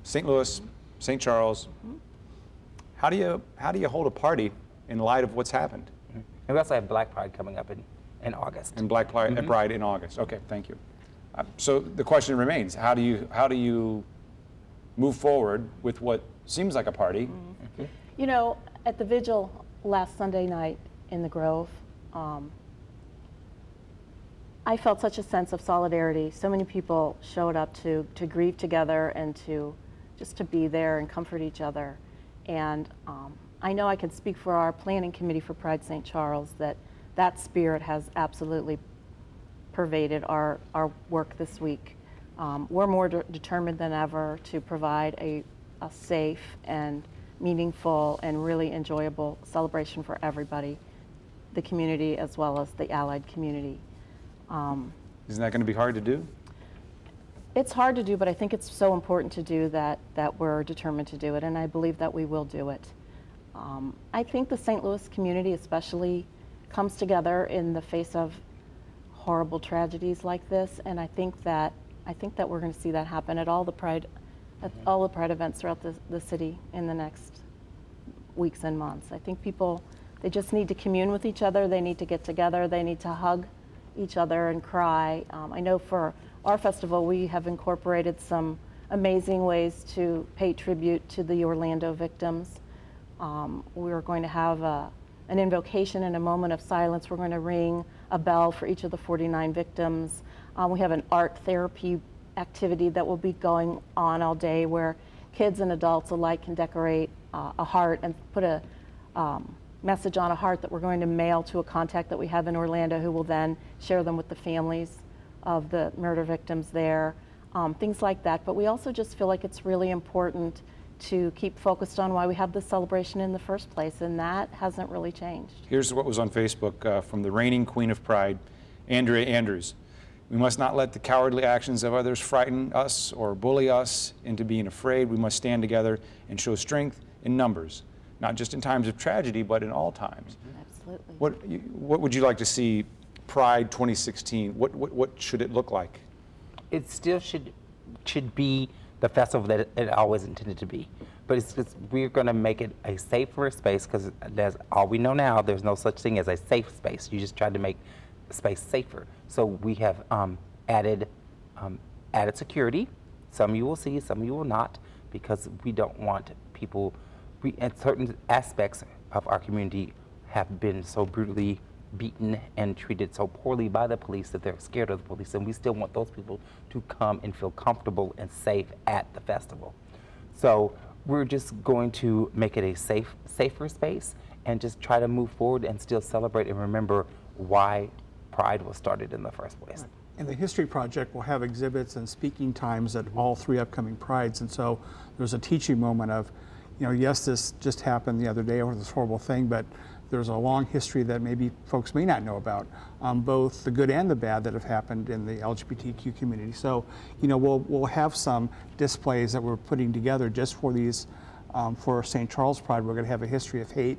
St. Louis, St. Charles. How do you hold a party in light of what's happened? And we also have Black Pride coming up in August. And Black Pride in August. Okay, thank you. So the question remains: how do you move forward with what seems like a party? You know, at the vigil last Sunday night in the Grove, I felt such a sense of solidarity. So many people showed up to grieve together and just to be there and comfort each other. And I know I can speak for our planning committee for Pride St. Charles that spirit has absolutely pervaded our work this week. We're more determined than ever to provide a safe and meaningful and really enjoyable celebration for everybody, the community as well as the allied community. Isn't that going to be hard to do? It's hard to do, but I think it's so important to do that we're determined to do it, and I believe that we will do it. I think the St. Louis community especially comes together in the face of horrible tragedies like this, and I think that we're going to see that happen at all the Pride events throughout the city in the next weeks and months. I think people, they just need to commune with each other, they need to get together, they need to hug each other and cry. I know for our festival we have incorporated some amazing ways to pay tribute to the Orlando victims. We're going to have an invocation and a moment of silence. We're going to ring a bell for each of the 49 victims. We have an art therapy activity that will be going on all day where kids and adults alike can decorate a heart and put a message on a heart that we're going to mail to a contact that we have in Orlando, who will then share them with the families of the murder victims there, things like that. But we also just feel like it's really important to keep focused on why we have this celebration in the first place, and that hasn't really changed. Here's what was on Facebook from the reigning Queen of Pride, Andrea Andrews. We must not let the cowardly actions of others frighten us or bully us into being afraid. We must stand together and show strength in numbers, not just in times of tragedy, but in all times. Absolutely. What would you like to see Pride 2016? What should it look like? It still should be the festival that it always intended to be. But it's just, we're going to make it a safer space, because that's all we know now. There's no such thing as a safe space. You just tried to make space safer. So we have added security. Some you will see, some you will not, because we don't want people, and certain aspects of our community have been so brutally beaten and treated so poorly by the police that they're scared of the police, and we still want those people to come and feel comfortable and safe at the festival. So we're just going to make it a safer space and just try to move forward and still celebrate and remember why Pride was started in the first place. And the History Project will have exhibits and speaking times at all 3 upcoming Prides, and so there's a teaching moment of, you know, yes, this just happened the other day over this horrible thing, but there's a long history that maybe folks may not know about, both the good and the bad that have happened in the LGBTQ community. So, you know, we'll have some displays that we're putting together just for these, for St. Charles Pride. We're going to have a History of Hate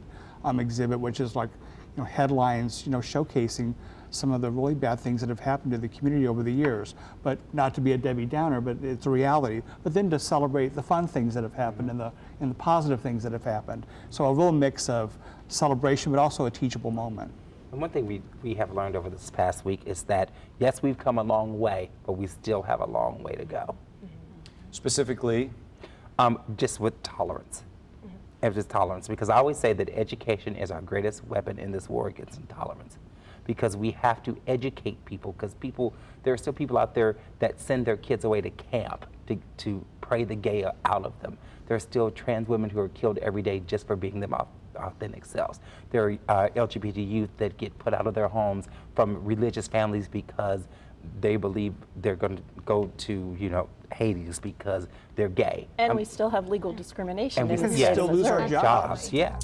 exhibit, which is like, you know, headlines, you know, showcasing some of the really bad things that have happened to the community over the years, but not to be a Debbie Downer, but it's a reality. But then to celebrate the fun things that have happened and the positive things that have happened. So a real mix of celebration, but also a teachable moment. And one thing we have learned over this past week is that, yes, we've come a long way, but we still have a long way to go. Specifically? Just with tolerance. And just tolerance, because I always say that education is our greatest weapon in this war against intolerance. Because we have to educate people, because there are still people out there that send their kids away to camp to pray the gay out of them. There are still trans women who are killed every day just for being them authentic selves. There are LGBT youth that get put out of their homes from religious families because they believe they're going to go to, you know, Hades because they're gay. And we still have legal discrimination. And we in the still lose our jobs. Yeah.